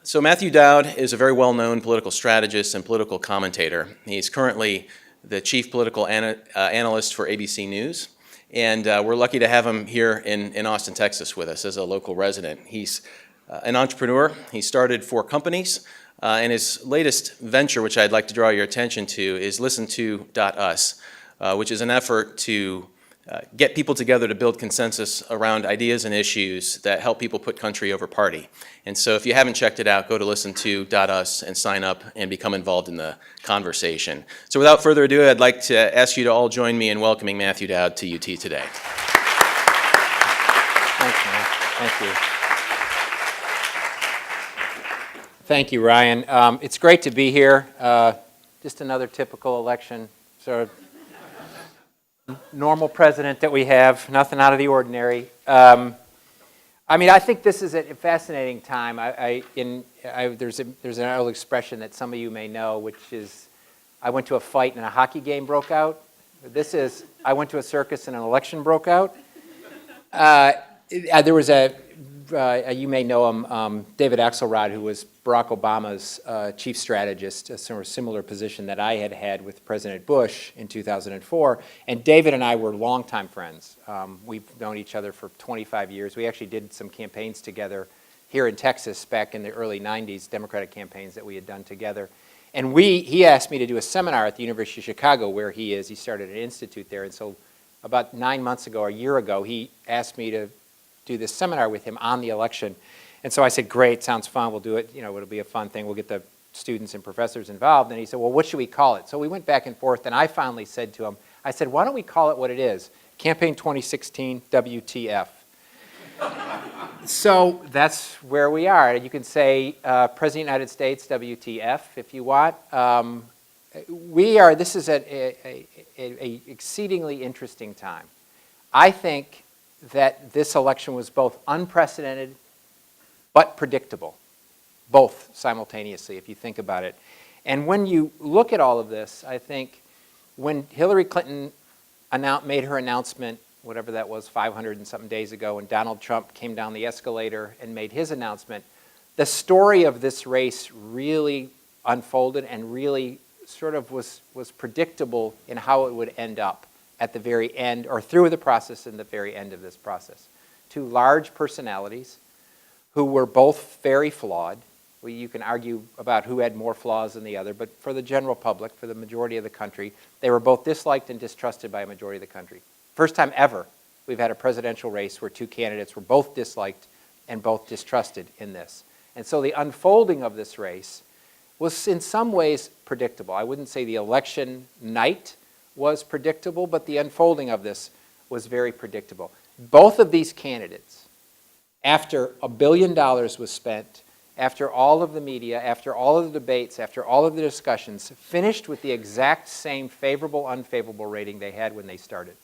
So Matthew Dowd is a very well-known political strategist and political commentator. He's currently the chief political analyst for ABC News, and we're lucky to have him here in Austin, Texas with us as a local resident. He's an entrepreneur. He started 4 companies, and his latest venture, which I'd like to draw your attention to, is ListenTo.us, which is an effort to get people together to build consensus around ideas and issues that help people put country over party. And so if you haven't checked it out, go to ListenTo.us and sign up and become involved in the conversation. So without further ado, I'd like to ask you to all join me in welcoming Matthew Dowd to UT today. Thanks, man. Thank you. Thank you, Ryan. It's great to be here. Just another typical election, sort of normal president that we have, nothing out of the ordinary. I mean, I think this is a fascinating time. There's an old expression that some of you may know, which is, I went to a fight and a hockey game broke out. This is, I went to a circus and an election broke out. There was you may know him, David Axelrod, who was Barack Obama's chief strategist, a sort of similar position that I had with President Bush in 2004. And David and I were longtime friends. We've known each other for 25 years. We actually did some campaigns together here in Texas back in the early 90s, Democratic campaigns that we had done together. And he asked me to do a seminar at the University of Chicago where he is. He started an institute there. And so about 9 months ago, or a year ago, he asked me to do this seminar with him on the election. And so I said, great, sounds fun, we'll do it, it'll be a fun thing, we'll get the students and professors involved. And he said, well, what should we call it? So we went back and forth, and I finally said to him, I said, why don't we call it what it is? Campaign 2016 WTF. So that's where we are. You can say President of the United States WTF if you want. This is an exceedingly interesting time. I think that this election was both unprecedented but predictable, both simultaneously, if you think about it. And when you look at all of this, I think when Hillary Clinton made her announcement, whatever that was, 500 and something days ago, and Donald Trump came down the escalator and made his announcement, the story of this race really unfolded and really sort of was predictable in how it would end up at the very end, or through the process and the very end of this process. 2 large personalities who were both very flawed. You can argue about who had more flaws than the other, but for the general public, for the majority of the country, they were both disliked and distrusted by a majority of the country. First time ever we've had a presidential race where 2 candidates were both disliked and both distrusted in this. And so the unfolding of this race was in some ways predictable. I wouldn't say the election night was predictable, but the unfolding of this was very predictable. Both of these candidates, after $1 billion was spent, after all of the media, after all of the debates, after all of the discussions, finished with the exact same favorable, unfavorable rating they had when they started.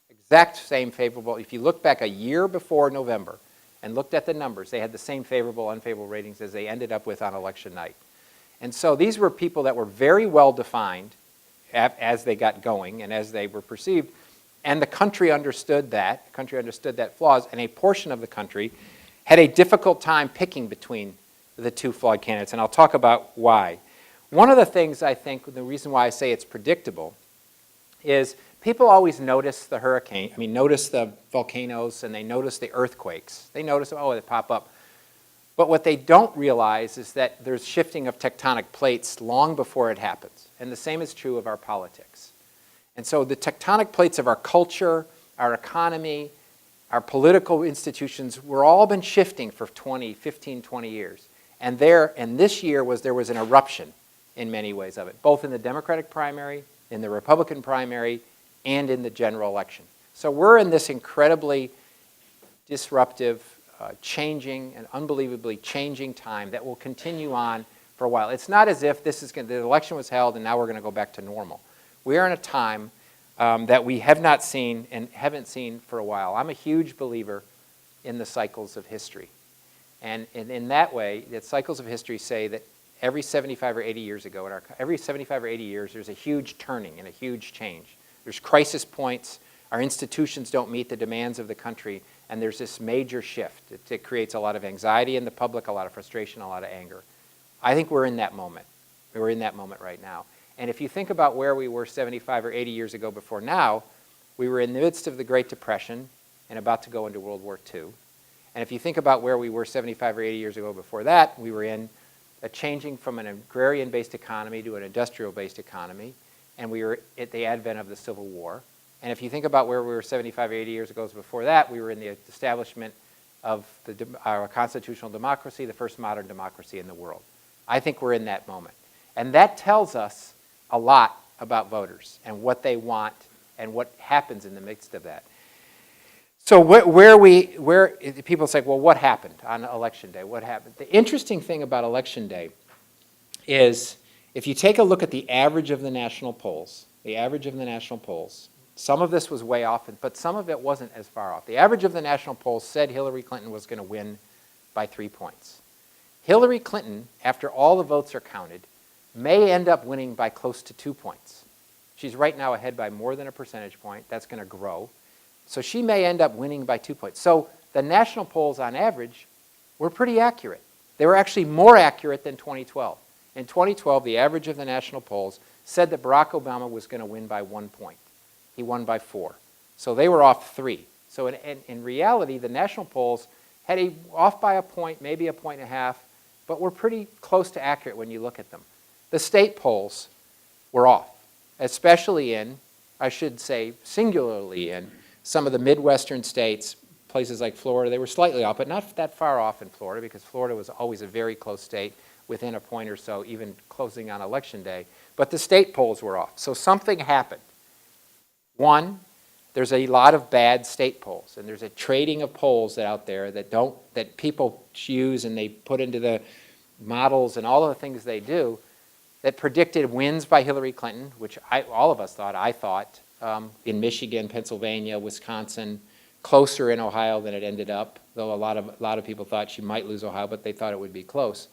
Exact same favorable. If you look back a year before November and looked at the numbers, they had the same favorable, unfavorable ratings as they ended up with on election night. And so these were people that were very well defined as they got going and as they were perceived, and the country understood that. The country understood that flaws, and a portion of the country had a difficult time picking between the 2 flawed candidates, and I'll talk about why. One of the things I think, the reason why I say it's predictable, is people always notice the hurricane, notice the volcanoes, and they notice the earthquakes. They notice, oh, they pop up. But what they don't realize is that there's shifting of tectonic plates long before it happens. And the same is true of our politics. And so the tectonic plates of our culture, our economy, our political institutions, we're all been shifting for 15, 20 years. And this year there was an eruption in many ways of it, both in the Democratic primary, in the Republican primary, and in the general election. So we're in this incredibly disruptive, changing and unbelievably changing time that will continue on for a while. It's not as if the election was held and now we're going to go back to normal. We are in a time that we have not seen and haven't seen for a while. I'm a huge believer in the cycles of history. And in that way, the cycles of history say that every 75 or 80 years ago, every 75 or 80 years, there's a huge turning and a huge change. There's crisis points Our institutions don't meet the demands of the country, and there's this major shift. It creates a lot of anxiety in the public, a lot of frustration, a lot of anger. I think we're in that moment. We're in that moment right now. And if you think about where we were 75 or 80 years ago before now, we were in the midst of the Great Depression and about to go into World War II. And if you think about where we were 75 or 80 years ago before that, we were in a changing from an agrarian-based economy to an industrial-based economy, and we were at the advent of the Civil War. And if you think about where we were 75 or 80 years ago before that, we were in the establishment of our constitutional democracy, the first modern democracy in the world. I think we're in that moment. And that tells us a lot about voters and what they want and what happens in the midst of that. So where people say, well, what happened on election day? What happened? The interesting thing about election day is if you take a look at the average of the national polls, some of this was way off, but some of it wasn't as far off. The average of the national polls said Hillary Clinton was going to win by 3 points. Hillary Clinton, after all the votes are counted, may end up winning by close to 2 points. She's right now ahead by more than a percentage point. That's going to grow. So she may end up winning by 2 points. So the national polls on average were pretty accurate. They were actually more accurate than 2012. In 2012, the average of the national polls said that Barack Obama was going to win by 1 point. He won by 4. So they were off 3. So in reality, the national polls had off by a point, maybe a point and a half, but were pretty close to accurate when you look at them. The state polls were off, especially in, I should say singularly in, some of the Midwestern states, places like Florida. They were slightly off, but not that far off in Florida, because Florida was always a very close state, within a point or so, even closing on election day. But the state polls were off. So something happened. One, there's a lot of bad state polls, and there's a trading of polls out there that people use and they put into the models and all of the things they do that predicted wins by Hillary Clinton, which all of us thought, I thought, in Michigan, Pennsylvania, Wisconsin, closer in Ohio than it ended up, though a lot of people thought she might lose Ohio, but they thought it would be close.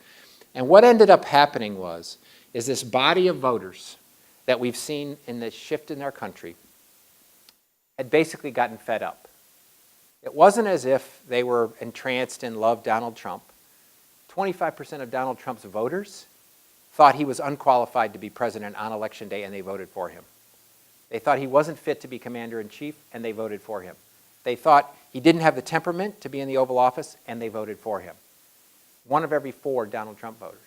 And what ended up happening is this body of voters that we've seen in the shift in our country had basically gotten fed up. It wasn't as if they were entranced and loved Donald Trump. 25% of Donald Trump's voters thought he was unqualified to be president on election day, and they voted for him. They thought he wasn't fit to be commander-in-chief, and they voted for him. They thought he didn't have the temperament to be in the Oval Office, and they voted for him. 1 of every 4 Donald Trump voters.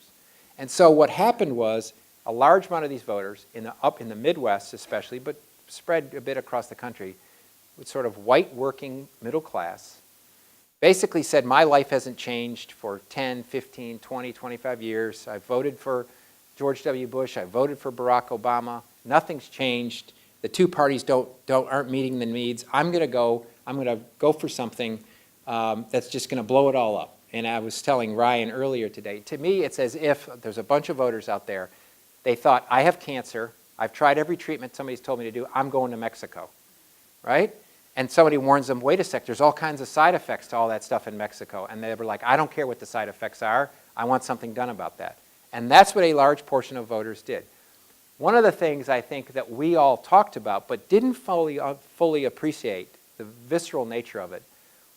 And so what happened was a large amount of these voters, up in the Midwest especially, but spread a bit across the country, with sort of white working middle class, basically said, my life hasn't changed for 10, 15, 20, 25 years. I voted for George W. Bush. I voted for Barack Obama. Nothing's changed. The two parties aren't meeting the needs. I'm going to go for something that's just going to blow it all up. And I was telling Ryan earlier today, to me it's as if there's a bunch of voters out there, they thought, I have cancer, I've tried every treatment somebody's told me to do, I'm going to Mexico, right? And somebody warns them, wait a sec, there's all kinds of side effects to all that stuff in Mexico. And they were like, I don't care what the side effects are, I want something done about that. And that's what a large portion of voters did. One of the things I think that we all talked about but didn't fully appreciate, the visceral nature of it,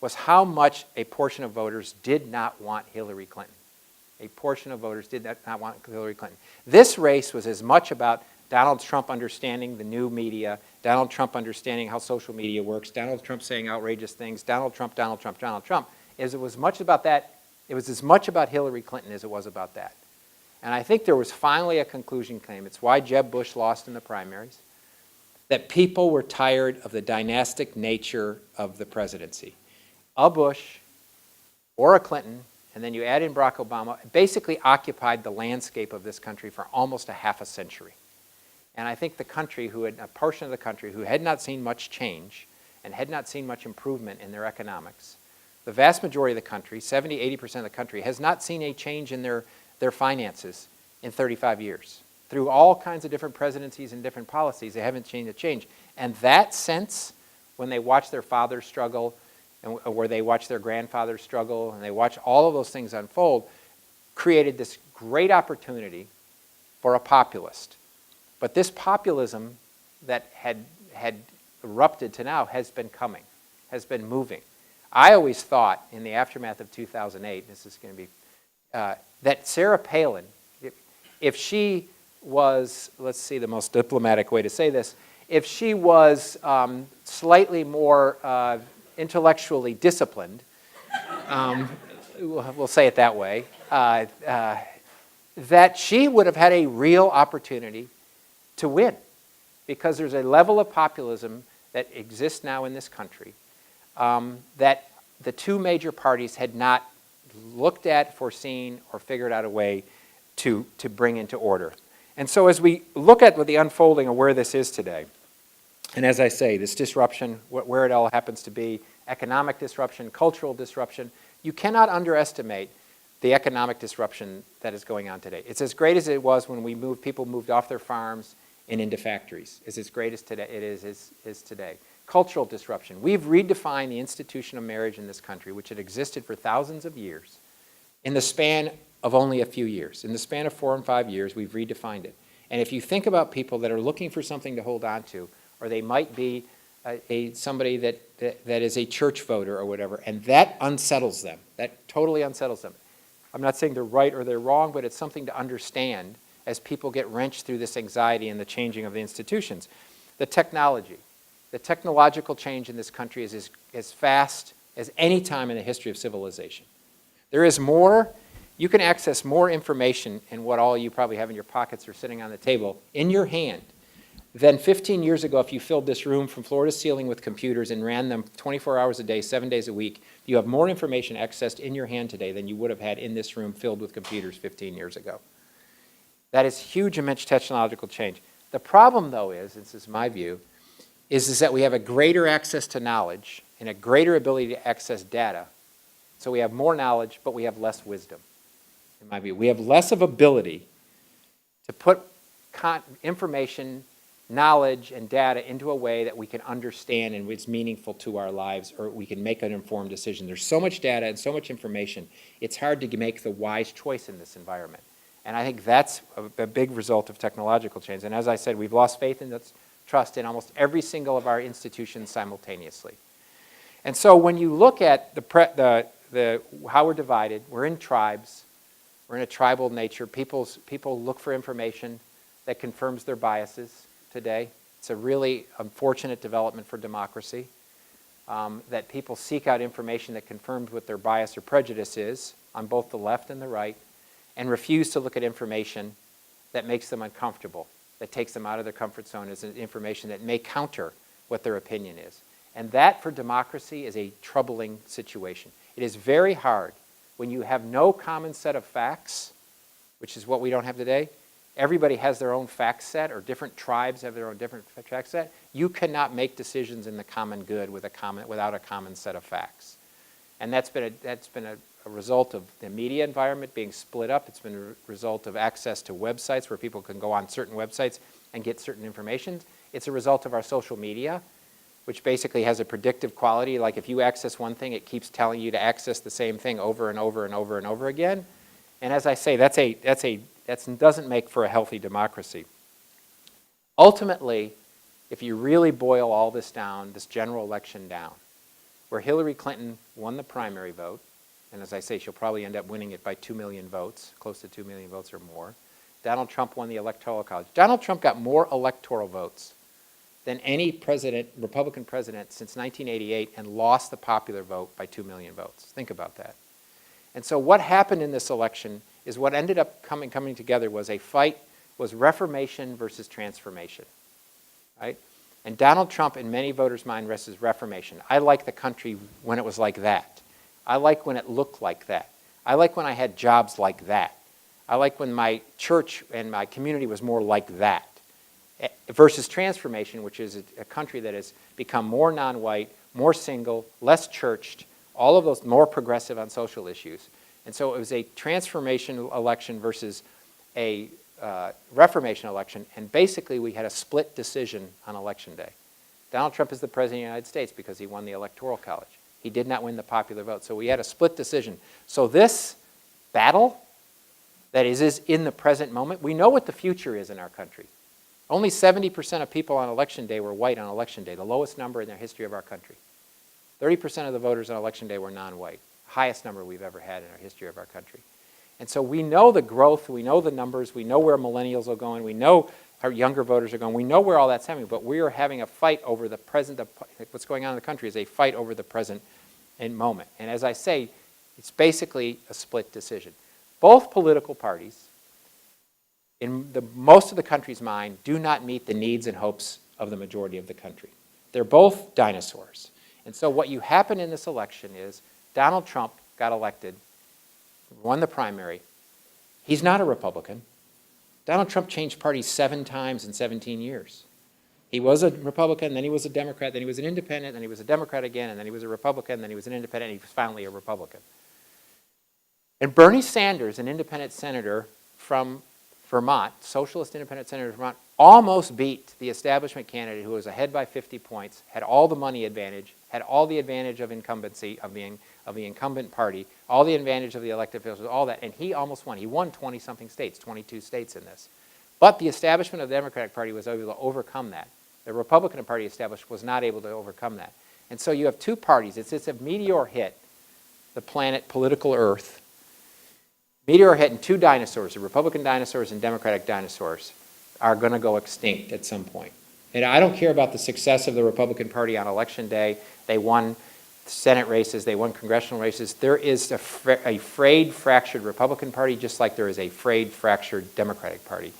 was how much a portion of voters did not want Hillary Clinton. A portion of voters did not want Hillary Clinton. This race was as much about Donald Trump understanding the new media, Donald Trump understanding how social media works, Donald Trump saying outrageous things, Donald Trump, Donald Trump, Donald Trump, as it was much about that, it was as much about Hillary Clinton as it was about that. And I think there was finally a conclusion came. It's why Jeb Bush lost in the primaries, that people were tired of the dynastic nature of the presidency. A Bush or a Clinton, and then you add in Barack Obama, basically occupied the landscape of this country for almost a half a century. And I think the country, a portion of the country who had not seen much change and had not seen much improvement in their economics, the vast majority of the country, 70, 80% of the country, has not seen a change in their finances in 35 years. Through all kinds of different presidencies and different policies, they haven't seen a change. And that sense, when they watch their fathers struggle, and where they watch their grandfathers struggle, and they watch all of those things unfold, created this great opportunity for a populist. But this populism that had erupted to now has been coming, has been moving. I always thought in the aftermath of 2008, this is going to be, that Sarah Palin, if she was, let's see the most diplomatic way to say this, if she was slightly more intellectually disciplined, we'll say it that way, that she would have had a real opportunity to win, because there's a level of populism that exists now in this country that the two major parties had not looked at, foreseen, or figured out a way to bring into order. And so as we look at the unfolding of where this is today, and as I say, this disruption, where it all happens to be, economic disruption, cultural disruption, you cannot underestimate the economic disruption that is going on today. It's as great as it was when people moved off their farms and into factories. It's as great as today, it is today. Cultural disruption. We've redefined the institution of marriage in this country, which had existed for thousands of years, in the span of only a few years. In the span of 4 and 5 years, we've redefined it. And if you think about people that are looking for something to hold on to, or they might be somebody that is a church voter or whatever, and that unsettles them, that totally unsettles them. I'm not saying they're right or they're wrong, but it's something to understand as people get wrenched through this anxiety and the changing of the institutions. The technology. The technological change in this country is as fast as any time in the history of civilization. There is more, you can access more information in what all you probably have in your pockets or sitting on the table in your hand than 15 years ago if you filled this room from floor to ceiling with computers and ran them 24 hours a day, 7 days a week. You have more information accessed in your hand today than you would have had in this room filled with computers 15 years ago. That is huge, immense technological change. The problem, though, is, this is my view, is that we have a greater access to knowledge and a greater ability to access data. So we have more knowledge, but we have less wisdom, in my view. We have less of ability to put information, knowledge, and data into a way that we can understand and it's meaningful to our lives, or we can make an informed decision. There's so much data and so much information, it's hard to make the wise choice in this environment. And I think that's a big result of technological change. And as I said, we've lost faith and trust in almost every single of our institutions simultaneously. And so when you look at how we're divided, we're in tribes, we're in a tribal nature. People look for information that confirms their biases today. It's a really unfortunate development for democracy, that people seek out information that confirms what their bias or prejudice is on both the left and the right, and refuse to look at information that makes them uncomfortable, that takes them out of their comfort zone, as information that may counter what their opinion is. And that, for democracy, is a troubling situation. It is very hard when you have no common set of facts, which is what we don't have today. Everybody has their own fact set, or different tribes have their own different fact set. You cannot make decisions in the common good without a common set of facts. And that's been a result of the media environment being split up. It's been a result of access to websites where people can go on certain websites and get certain information. It's a result of our social media, which basically has a predictive quality. Like if you access one thing, it keeps telling you to access the same thing over and over and over and over again. And as I say, that doesn't make for a healthy democracy. Ultimately, if you really boil all this down, this general election down, where Hillary Clinton won the primary vote, and as I say, she'll probably end up winning it by 2 million votes, close to 2 million votes or more. Donald Trump won the Electoral College. Donald Trump got more electoral votes than any Republican president since 1988, and lost the popular vote by 2 million votes. Think about that. And so what happened in this election is what ended up coming together was a fight, was Reformation versus transformation, right? And Donald Trump, in many voters' mind, rests as Reformation. I like the country when it was like that. I like when it looked like that. I like when I had jobs like that. I like when my church and my community was more like that. Versus transformation, which is a country that has become more non-white, more single, less churched, all of those, more progressive on social issues. And so it was a transformation election versus a Reformation election, and basically we had a split decision on Election Day. Donald Trump is the President of the United States because he won the Electoral College. He did not win the popular vote, so we had a split decision. So this battle that is in the present moment, we know what the future is in our country. Only 70% of people on election day were white on election day, the lowest number in the history of our country. 30% of the voters on election day were non-white, highest number we've ever had in our history of our country. And so we know the growth, we know the numbers, we know where millennials are going, we know our younger voters are going, we know where all that's happening, but we are having a fight over the present. What's going on in the country is a fight over the present moment. And as I say, it's basically a split decision. Both political parties, in most of the country's mind, do not meet the needs and hopes of the majority of the country. They're both dinosaurs. And so what you happen in this election is Donald Trump got elected, won the primary. He's not a Republican. Donald Trump changed parties 7 times in 17 years. He was a Republican, then he was a Democrat, then he was an independent, then he was a Democrat again, and then he was a Republican, then he was an independent, and he was finally a Republican. And Bernie Sanders, an independent senator from Vermont, socialist independent senator from Vermont, almost beat the establishment candidate who was ahead by 50 points, had all the money advantage, had all the advantage of incumbency, of the incumbent party, all the advantage of the elected officials, all that, and he almost won. He won 20-something states, 22 states in this. But the establishment of the Democratic Party was able to overcome that. The Republican Party established was not able to overcome that. And so you have two parties. It's a meteor hit, the planet, political Earth. Meteor hit, and 2 dinosaurs, the Republican dinosaurs and Democratic dinosaurs, are going to go extinct at some point. And I don't care about the success of the Republican Party on election day. They won Senate races, they won congressional races. There is a frayed, fractured Republican Party, just like there is a frayed, fractured Democratic Party.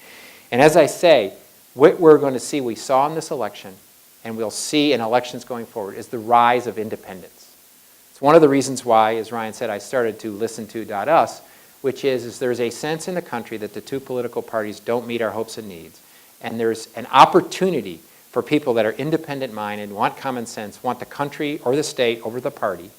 And as I say, what we're going to see, we saw in this election, and we'll see in elections going forward, is the rise of independence. It's one of the reasons why, as Ryan said, I started to listen to .us, which is there's a sense in the country that the 2 political parties don't meet our hopes and needs. And there's an opportunity for people that are independent-minded, want common sense, want the country or the state over the party,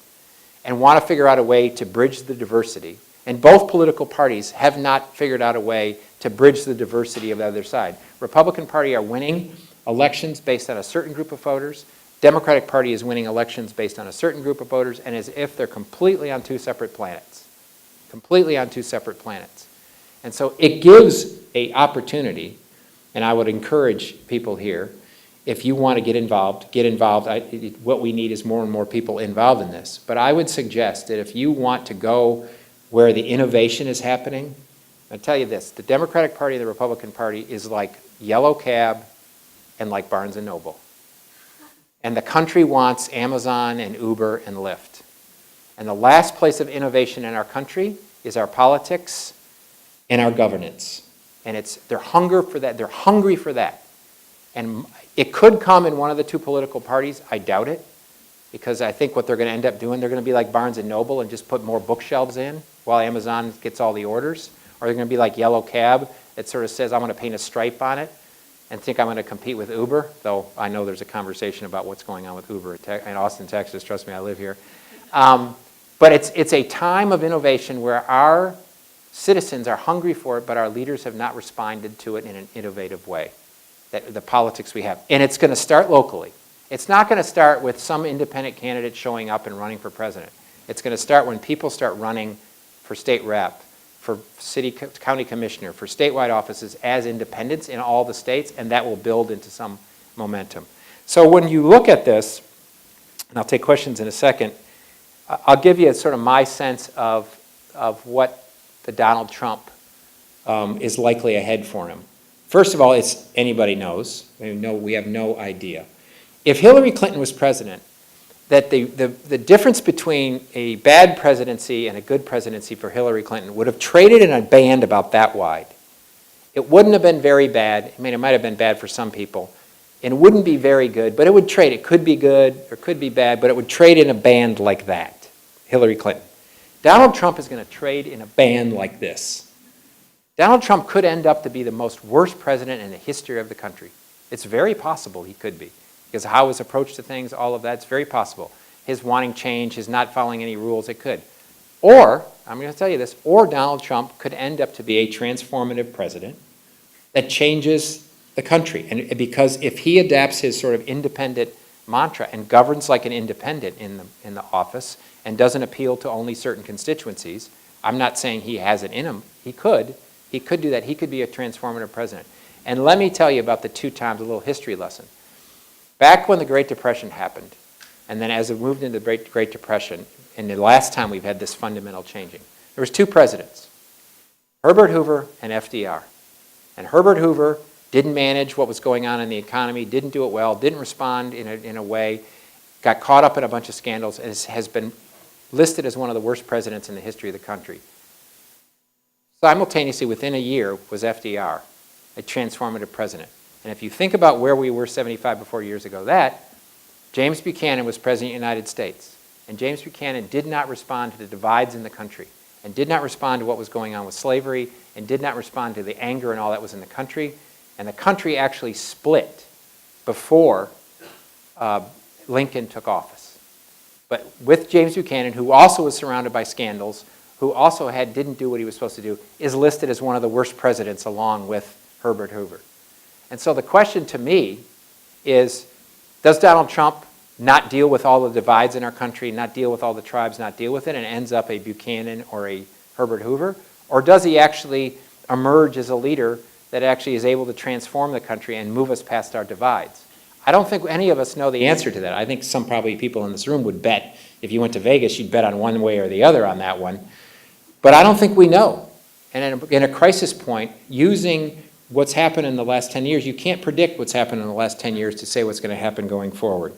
and want to figure out a way to bridge the diversity. And both political parties have not figured out a way to bridge the diversity of the other side. Republican Party are winning elections based on a certain group of voters. Democratic Party is winning elections based on a certain group of voters, and as if they're completely on 2 separate planets. Completely on 2 separate planets. And so it gives an opportunity, and I would encourage people here, if you want to get involved, get involved. What we need is more and more people involved in this. But I would suggest that if you want to go where the innovation is happening, I'll tell you this, the Democratic Party and the Republican Party is like Yellow Cab and like Barnes & Noble. And the country wants Amazon and Uber and Lyft. And the last place of innovation in our country is our politics and our governance. And they're hungry for that. They're hungry for that. And it could come in one of the 2 political parties. I doubt it, because I think what they're going to end up doing, they're going to be like Barnes & Noble and just put more bookshelves in while Amazon gets all the orders. Or they're going to be like Yellow Cab that sort of says, I'm going to paint a stripe on it and think I'm going to compete with Uber, though I know there's a conversation about what's going on with Uber in Austin, Texas. Trust me, I live here. But it's a time of innovation where our citizens are hungry for it, but our leaders have not responded to it in an innovative way, the politics we have. And it's going to start locally. It's not going to start with some independent candidate showing up and running for president. It's going to start when people start running for state rep, for county commissioner, for statewide offices as independents in all the states, and that will build into some momentum. So when you look at this, and I'll take questions in a second, I'll give you sort of my sense of what the Donald Trump is likely ahead for him. First of all, it's anybody knows. We have no idea. If Hillary Clinton was president, that the difference between a bad presidency and a good presidency for Hillary Clinton would have traded in a band about that wide. It wouldn't have been very bad. I mean, it might have been bad for some people. And it wouldn't be very good, but it would trade. It could be good or could be bad, but it would trade in a band like that, Hillary Clinton. Donald Trump is going to trade in a band like this. Donald Trump could end up to be the most worst president in the history of the country. It's very possible he could be, because how his approach to things, all of that's very possible. His wanting change, his not following any rules, it could. Or, I'm going to tell you this, or Donald Trump could end up to be a transformative president that changes the country. And because if he adapts his sort of independent mantra and governs like an independent in the office and doesn't appeal to only certain constituencies, I'm not saying he has it in him. He could do that. He could be a transformative president. And let me tell you about the 2 times, a little history lesson. Back when the Great Depression happened, and then as it moved into the Great Depression, and the last time we've had this fundamental changing, there was 2 presidents, Herbert Hoover and FDR. And Herbert Hoover didn't manage what was going on in the economy, didn't do it well, didn't respond in a way, got caught up in a bunch of scandals, and has been listed as one of the worst presidents in the history of the country. Simultaneously, within a year, was FDR, a transformative president. And if you think about where we were 75 before years ago, James Buchanan was president of the United States. And James Buchanan did not respond to the divides in the country, and did not respond to what was going on with slavery, and did not respond to the anger and all that was in the country. And the country actually split before Lincoln took office. But with James Buchanan, who also was surrounded by scandals, who also didn't do what he was supposed to do, is listed as one of the worst presidents along with Herbert Hoover. And so the question to me is, does Donald Trump not deal with all the divides in our country, not deal with all the tribes, not deal with it, and ends up a Buchanan or a Herbert Hoover? Or does he actually emerge as a leader that actually is able to transform the country and move us past our divides? I don't think any of us know the answer to that. I think some probably people in this room would bet, if you went to Vegas, you'd bet on one way or the other on that one. But I don't think we know. And in a crisis point, using what's happened in the last 10 years, you can't predict what's happened in the last 10 years to say what's going to happen going forward.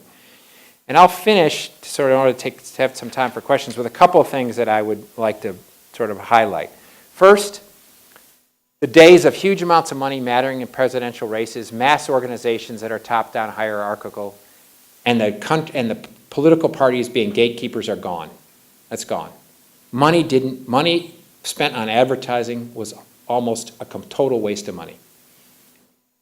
And I'll finish, in order to have some time for questions, with a couple of things that I would like to sort of highlight. First, the days of huge amounts of money mattering in presidential races, mass organizations that are top-down hierarchical, and the political parties being gatekeepers are gone. That's gone. Money spent on advertising was almost a total waste of money.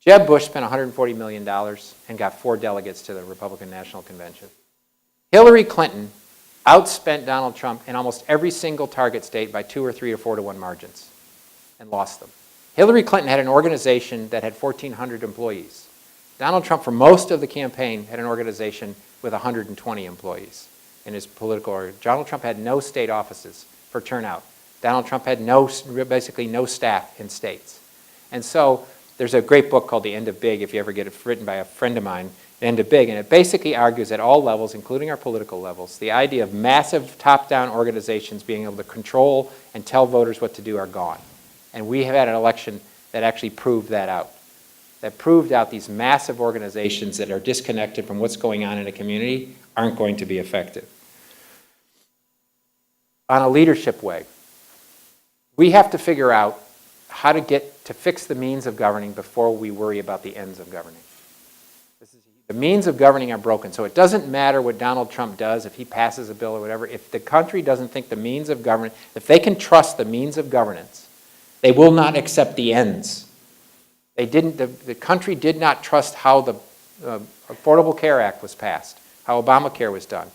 Jeb Bush spent $140 million and got 4 delegates to the Republican National Convention. Hillary Clinton outspent Donald Trump in almost every single target state by 2 or 3 or 4 to 1 margins and lost them. Hillary Clinton had an organization that had 1,400 employees. Donald Trump, for most of the campaign, had an organization with 120 employees in his political org. Donald Trump had no state offices for turnout. Donald Trump had basically no staff in states. And so there's a great book called The End of Big, if you ever get it, written by a friend of mine, The End of Big, and it basically argues at all levels, including our political levels, the idea of massive top-down organizations being able to control and tell voters what to do are gone. And we have had an election that actually proved that out. That proved out these massive organizations that are disconnected from what's going on in a community aren't going to be effective. On a leadership way, we have to figure out how to fix the means of governing before we worry about the ends of governing. The means of governing are broken, so it doesn't matter what Donald Trump does, if he passes a bill or whatever. If the country doesn't think the means of governance, if they can trust the means of governance, they will not accept the ends. The country did not trust how the Affordable Care Act was passed, how Obamacare was done.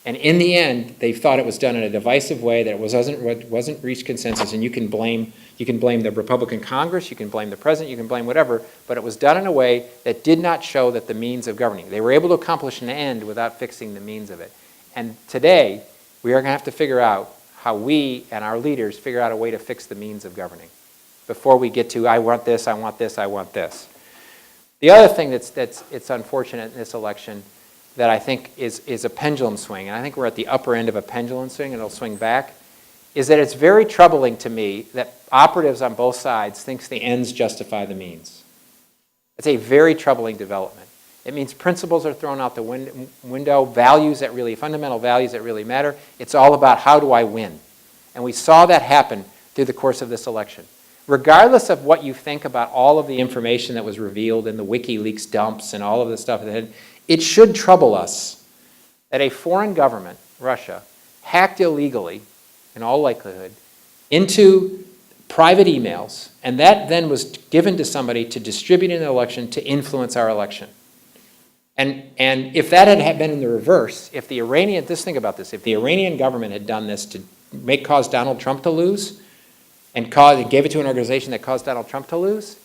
And in the end, they thought it was done in a divisive way, that it wasn't reached consensus, and you can blame the Republican Congress, you can blame the president, you can blame whatever, but it was done in a way that did not show that the means of governing. They were able to accomplish an end without fixing the means of it. And today, we are going to have to figure out how we and our leaders figure out a way to fix the means of governing before we get to, I want this, I want this, I want this. The other thing it's unfortunate in this election that I think is a pendulum swing, and I think we're at the upper end of a pendulum swing, and it'll swing back, is that it's very troubling to me that operatives on both sides think the ends justify the means. It's a very troubling development. It means principles are thrown out the window, fundamental values that really matter. It's all about how do I win? And we saw that happen through the course of this election. Regardless of what you think about all of the information that was revealed in the WikiLeaks dumps and all of the stuff, it should trouble us that a foreign government, Russia, hacked illegally, in all likelihood, into private emails, and that then was given to somebody to distribute in an election to influence our election. And if that had been in the reverse, if the Iranian, just think about this, if the Iranian government had done this to cause Donald Trump to lose, and gave it to an organization that caused Donald Trump to lose,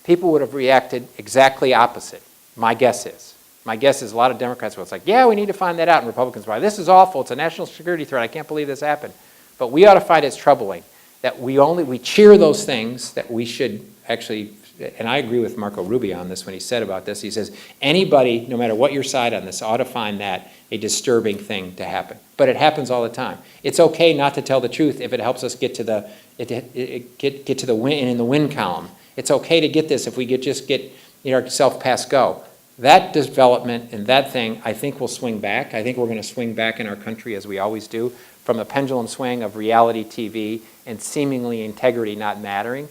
people would have reacted exactly opposite, my guess is. My guess is a lot of Democrats were like, yeah, we need to find that out, and Republicans were like, this is awful, it's a national security threat, I can't believe this happened. But we ought to find it's troubling that we cheer those things that we should actually and I agree with Marco Rubio on this when he said about this, he says, anybody, no matter what your side on this, ought to find that a disturbing thing to happen. But it happens all the time. It's okay not to tell the truth if it helps us get to the, get to the win, in the win column. It's okay to get this if we just get ourselves past go. That development and that thing, I think, will swing back. I think we're going to swing back in our country, as we always do, from the pendulum swing of reality TV and seemingly integrity not mattering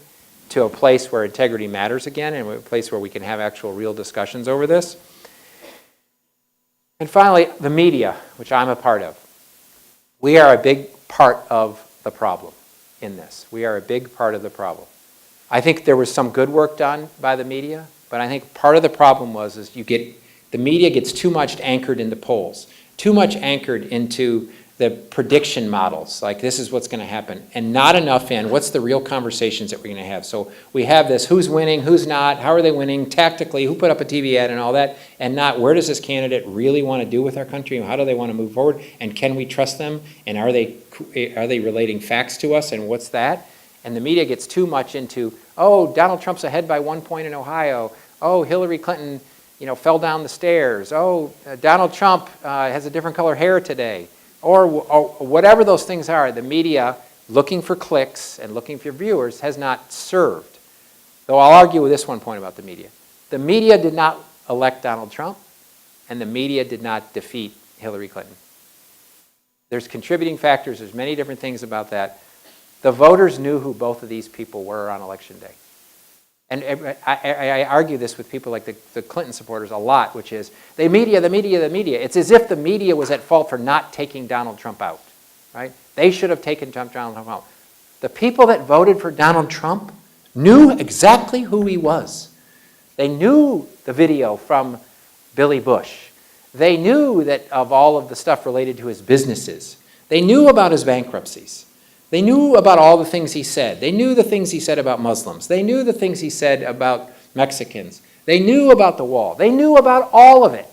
to a place where integrity matters again, and a place where we can have actual real discussions over this. And finally, the media, which I'm a part of. We are a big part of the problem in this. We are a big part of the problem. I think there was some good work done by the media, but I think part of the problem is the media gets too much anchored into polls, too much anchored into the prediction models, like this is what's going to happen, and not enough in what's the real conversations that we're going to have. So we have this, who's winning, who's not, how are they winning, tactically, who put up a TV ad and all that, and not where does this candidate really want to do with our country, and how do they want to move forward, and can we trust them, and are they relating facts to us, and what's that? And the media gets too much into, oh, Donald Trump's ahead by 1 point in Ohio, oh, Hillary Clinton fell down the stairs, oh, Donald Trump has a different color hair today, or whatever those things are. The media, looking for clicks and looking for viewers, has not served. Though I'll argue with this one point about the media. The media did not elect Donald Trump, and the media did not defeat Hillary Clinton. There's contributing factors, there's many different things about that. The voters knew who both of these people were on Election Day. And I argue this with people like the Clinton supporters a lot, which is, the media. It's as if the media was at fault for not taking Donald Trump out, right? They should have taken Donald Trump out. The people that voted for Donald Trump knew exactly who he was. They knew the video from Billy Bush. They knew that of all of the stuff related to his businesses. They knew about his bankruptcies. They knew about all the things he said. They knew the things he said about Muslims. They knew the things he said about Mexicans. They knew about the wall. They knew about all of it.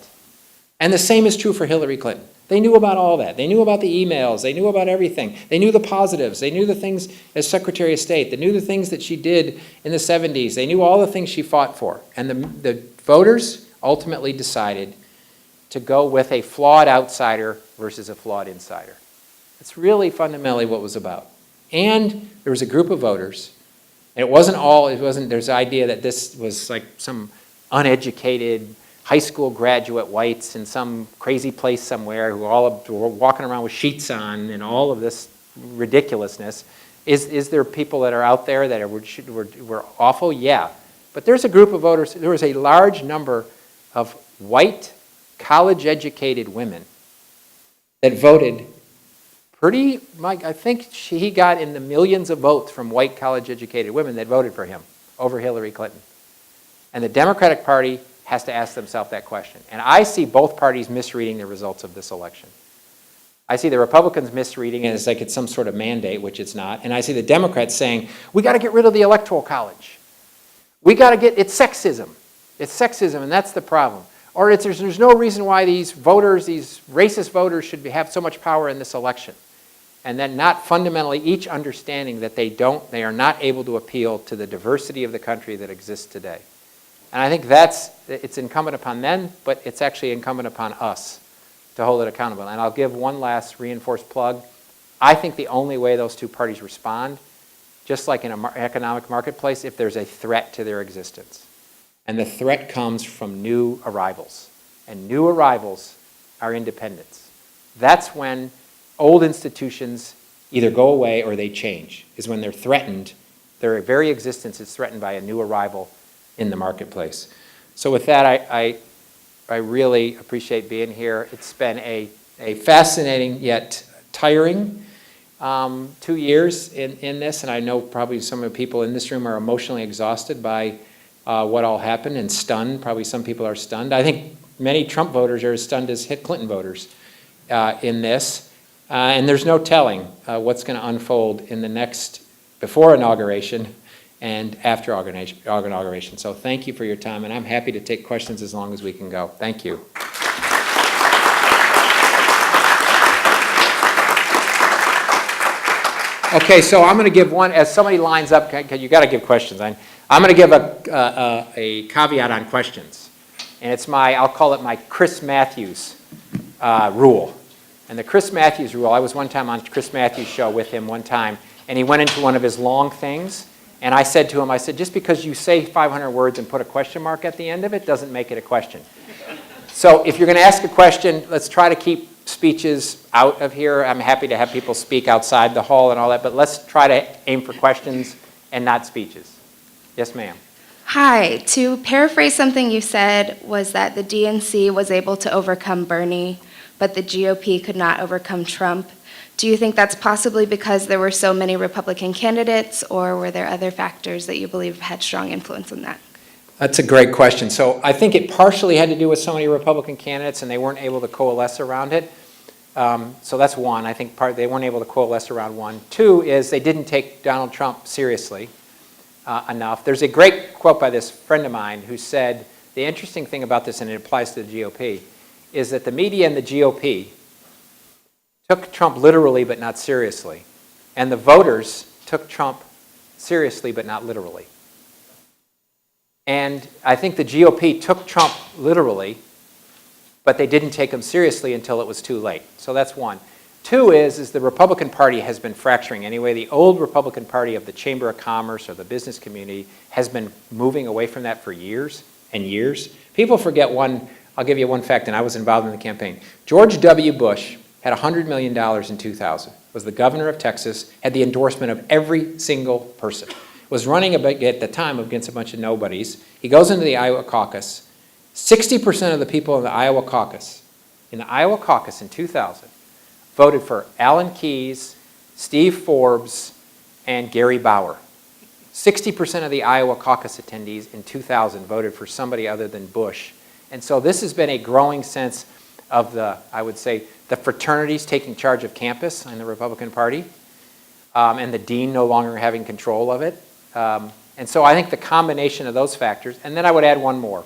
And the same is true for Hillary Clinton. They knew about all that. They knew about the emails. They knew about everything. They knew the positives. They knew the things as Secretary of State. They knew the things that she did in the 70s. They knew all the things she fought for. And the voters ultimately decided to go with a flawed outsider versus a flawed insider. That's really fundamentally what it was about. And there was a group of voters, and there's the idea that this was like some uneducated high school graduate whites in some crazy place somewhere who all were walking around with sheets on and all of this ridiculousness. Is there people that are out there that were awful? Yeah. But there's a group of voters, there was a large number of white, college-educated women that voted I think he got in the millions of votes from white college-educated women that voted for him over Hillary Clinton. And the Democratic Party has to ask themselves that question. And I see both parties misreading the results of this election. I see the Republicans misreading it as like it's some sort of mandate, which it's not. And I see the Democrats saying, we got to get rid of the Electoral College. It's sexism. It's sexism, and that's the problem. Or there's no reason why these voters, these racist voters, should have so much power in this election. And then not fundamentally each understanding that they are not able to appeal to the diversity of the country that exists today. And I think it's incumbent upon them, but it's actually incumbent upon us to hold it accountable. And I'll give one last reinforced plug. I think the only way those two parties respond, just like in an economic marketplace, if there's a threat to their existence. And the threat comes from new arrivals. And new arrivals are independents. That's when old institutions either go away or they change, is when they're threatened. Their very existence is threatened by a new arrival in the marketplace. So with that, I really appreciate being here. It's been a fascinating yet tiring 2 years in this, and I know probably some of the people in this room are emotionally exhausted by what all happened and stunned. Probably some people are stunned. I think many Trump voters are as stunned as Clinton voters in this. And there's no telling what's going to unfold in the next, before inauguration and after inauguration. So thank you for your time, and I'm happy to take questions as long as we can go. Thank you. Okay, so I'm going to give one, as somebody lines up, you got to give questions. I'm going to give a caveat on questions. And it's I'll call it my Chris Matthews rule. And the Chris Matthews rule, I was one time on Chris Matthews' show with him one time, and he went into one of his long things, and I said to him, just because you say 500 words and put a question mark at the end of it doesn't make it a question. So if you're going to ask a question, let's try to keep speeches out of here. I'm happy to have people speak outside the hall and all that, but let's try to aim for questions and not speeches. Yes, ma'am. Hi. To paraphrase something you said was that the DNC was able to overcome Bernie, but the GOP could not overcome Trump. Do you think that's possibly because there were so many Republican candidates, or were there other factors that you believe had strong influence in that? That's a great question. So I think it partially had to do with so many Republican candidates and they weren't able to coalesce around it. So that's one. I think they weren't able to coalesce around one. Two is they didn't take Donald Trump seriously enough. There's a great quote by this friend of mine who said, the interesting thing about this, and it applies to the GOP, is that the media and the GOP took Trump literally but not seriously, and the voters took Trump seriously but not literally. And I think the GOP took Trump literally, but they didn't take him seriously until it was too late. So that's one. Two is the Republican Party has been fracturing anyway. The old Republican Party of the Chamber of Commerce or the business community has been moving away from that for years and years. People forget one. I'll give you one fact, and I was involved in the campaign. George W. Bush had $100 million in 2000, was the governor of Texas, had the endorsement of every single person, was running at the time against a bunch of nobodies. He goes into the Iowa caucus. 60% of the people in the Iowa caucus in 2000, voted for Alan Keyes, Steve Forbes, and Gary Bauer. 60% of the Iowa caucus attendees in 2000 voted for somebody other than Bush. And so this has been a growing sense of I would say, the fraternities taking charge of campus in the Republican Party, and the dean no longer having control of it. And so I think the combination of those factors, and then I would add one more,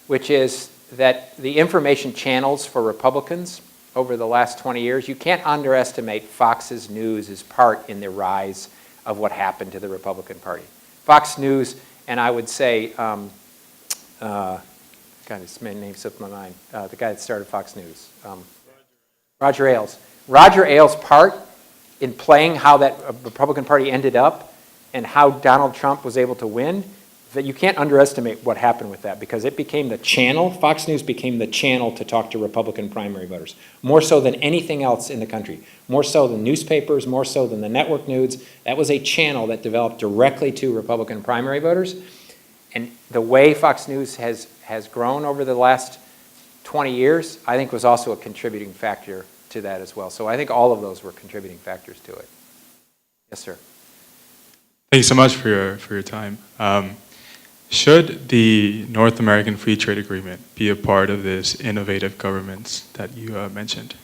which is that the information channels for Republicans over the last 20 years, you can't underestimate Fox's News' part in the rise of what happened to the Republican Party. Fox News, and I would say, God, his name slipped my mind, the guy that started Fox News. Roger Ailes. Roger Ailes' part in playing how that Republican Party ended up and how Donald Trump was able to win, that you can't underestimate what happened with that, because it became the channel, Fox News became the channel to talk to Republican primary voters, more so than anything else in the country, more so than newspapers, more so than the network news. That was a channel that developed directly to Republican primary voters. And the way Fox News has grown over the last 20 years, I think was also a contributing factor to that as well. So I think all of those were contributing factors to it. Yes, sir. Thank you so much for your time. Should the North American Free Trade Agreement be a part of this innovative governance that you mentioned?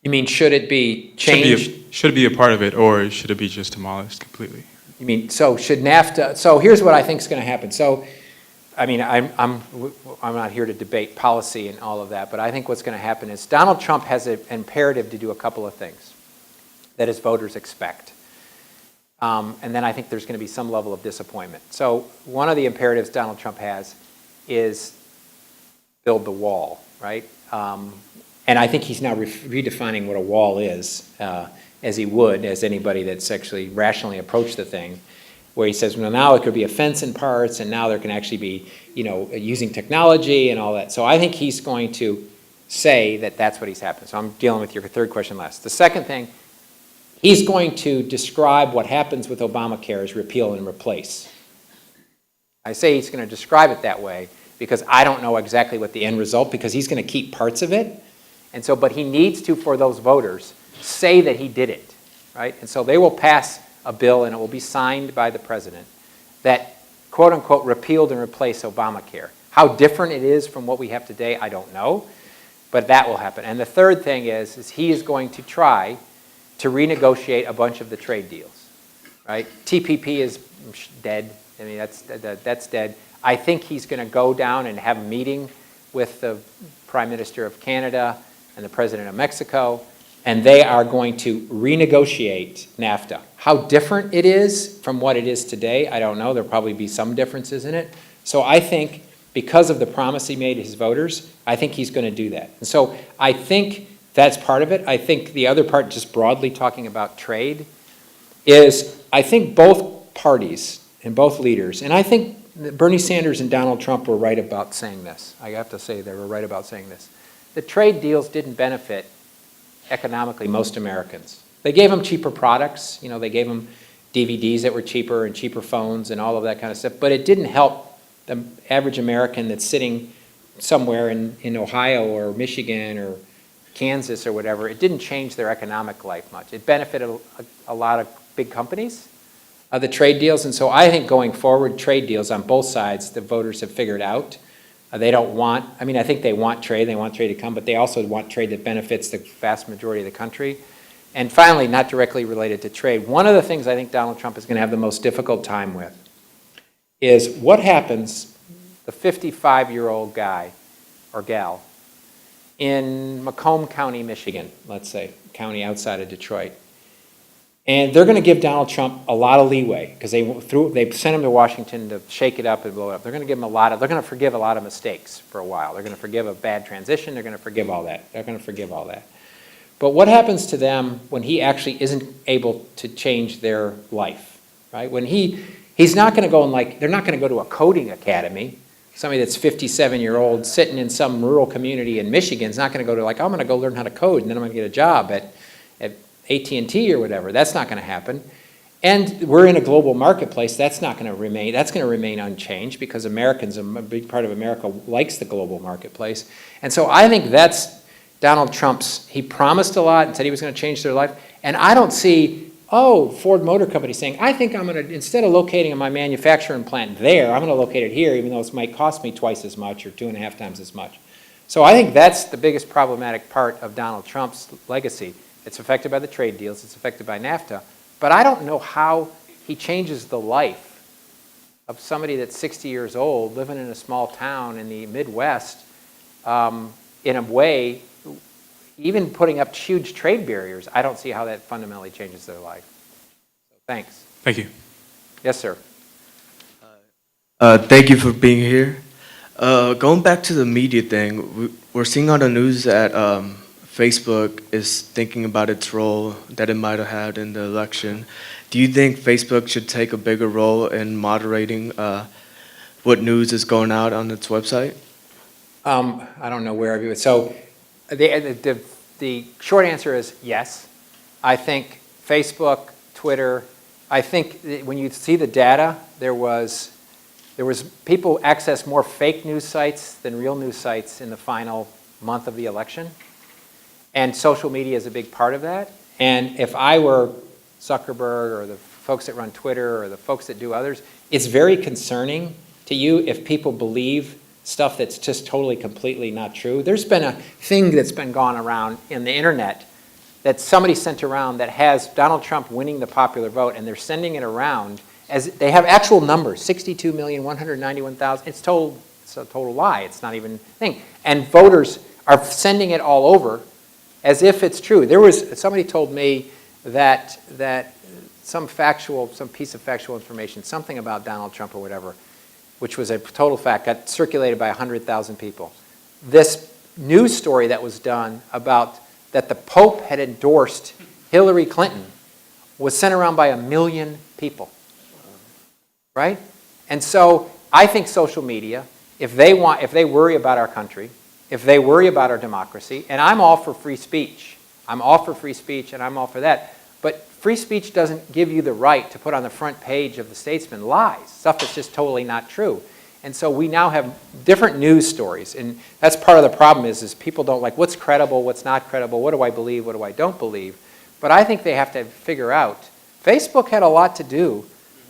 You mean should it be changed? Should it be a part of it, or should it be just demolished completely? You mean, so should NAFTA, so here's what I think is going to happen. So, I mean, I'm not here to debate policy and all of that, but I think what's going to happen is Donald Trump has an imperative to do a couple of things that his voters expect. And then I think there's going to be some level of disappointment. So one of the imperatives Donald Trump has is build the wall, right? And I think he's now redefining what a wall is, as he would, as anybody that's actually rationally approached the thing, where he says, well, now it could be a fence in parts, and now there can actually be, using technology and all that. So I think he's going to say that that's what he's happening. So I'm dealing with your third question last. The second thing, he's going to describe what happens with Obamacare as repeal and replace. I say he's going to describe it that way because I don't know exactly what the end result, because he's going to keep parts of it. And so, but he needs to, for those voters, say that he did it, right? And so they will pass a bill, and it will be signed by the president, that quote unquote repealed and replaced Obamacare. How different it is from what we have today, I don't know, but that will happen. And the third thing is he is going to try to renegotiate a bunch of the trade deals, right? TPP is dead. I mean, that's dead. I think he's going to go down and have a meeting with the Prime Minister of Canada and the President of Mexico and they are going to renegotiate NAFTA. How different it is from what it is today, I don't know. There'll probably be some differences in it. So I think because of the promise he made his voters, I think he's going to do that. And so I think that's part of it. I think the other part, just broadly talking about trade, is I think both parties and both leaders, and I think Bernie Sanders and Donald Trump were right about saying this. I have to say they were right about saying this. The trade deals didn't benefit economically most Americans. They gave them cheaper products. You know, they gave them DVDs that were cheaper and cheaper phones and all of that kind of stuff, but it didn't help the average American that's sitting somewhere in Ohio or Michigan or Kansas or whatever. It didn't change their economic life much. It benefited a lot of big companies, the trade deals, and so I think going forward, trade deals on both sides, the voters have figured out. They don't want, I mean, I think they want trade to come, but they also want trade that benefits the vast majority of the country. And finally, not directly related to trade, one of the things I think Donald Trump is going to have the most difficult time with is what happens, the 55-year-old guy or gal in Macomb County, Michigan, let's say, county outside of Detroit. And they're going to give Donald Trump a lot of leeway because they sent him to Washington to shake it up and blow it up. They're going to give him they're going to forgive a lot of mistakes for a while. They're going to forgive a bad transition. They're going to forgive all that. They're going to forgive all that. But what happens to them when he actually isn't able to change their life, right? When he's not going to go and they're not going to go to a coding academy. Somebody that's 57-year-old sitting in some rural community in Michigan is not going to go to I'm going to go learn how to code and then I'm going to get a job at AT&T or whatever. That's not going to happen. And we're in a global marketplace. That's not going to remain. That's going to remain unchanged because Americans, a big part of America, likes the global marketplace. And so I think that's Donald Trump's. He promised a lot and said he was going to change their life. And I don't see, Ford Motor Company saying, I think I'm going to, instead of locating my manufacturing plant there, I'm going to locate it here, even though it might cost me twice as much or 2.5 times as much. So I think that's the biggest problematic part of Donald Trump's legacy. It's affected by the trade deals. It's affected by NAFTA. But I don't know how he changes the life of somebody that's 60 years old, living in a small town in the Midwest, in a way, even putting up huge trade barriers. I don't see how that fundamentally changes their life. So thanks. Thank you. Yes, sir. Thank you for being here. Going back to the media thing, we're seeing on the news that Facebook is thinking about its role that it might have had in the election. Do you think Facebook should take a bigger role in moderating what news is going out on its website? I don't know where everyone. So the short answer is yes. I think Facebook, Twitter. I think when you see the data, there was people accessed more fake news sites than real news sites in the final month of the election. And social media is a big part of that. And if I were Zuckerberg or the folks that run Twitter or the folks that do others, it's very concerning to you if people believe stuff that's just totally, completely not true. There's been a thing that's been going around in the internet that somebody sent around that has Donald Trump winning the popular vote, and they're sending it around as they have actual numbers, 62,191,000. It's a total lie. It's not even a thing. And voters are sending it all over as if it's true. Somebody told me that some piece of factual information, something about Donald Trump or whatever, which was a total fact, got circulated by 100,000 people. This news story that was done about that the Pope had endorsed Hillary Clinton was sent around by 1 million people, right? And so I think social media, if they worry about our country, if they worry about our democracy, and I'm all for free speech. I'm all for free speech, and I'm all for that. But free speech doesn't give you the right to put on the front page of the Statesman lies, stuff that's just totally not true. And so we now have different news stories, and that's part of the problem is people don't like what's credible, what's not credible, what do I believe, what do I don't believe. But I think they have to figure out, Facebook had a lot to do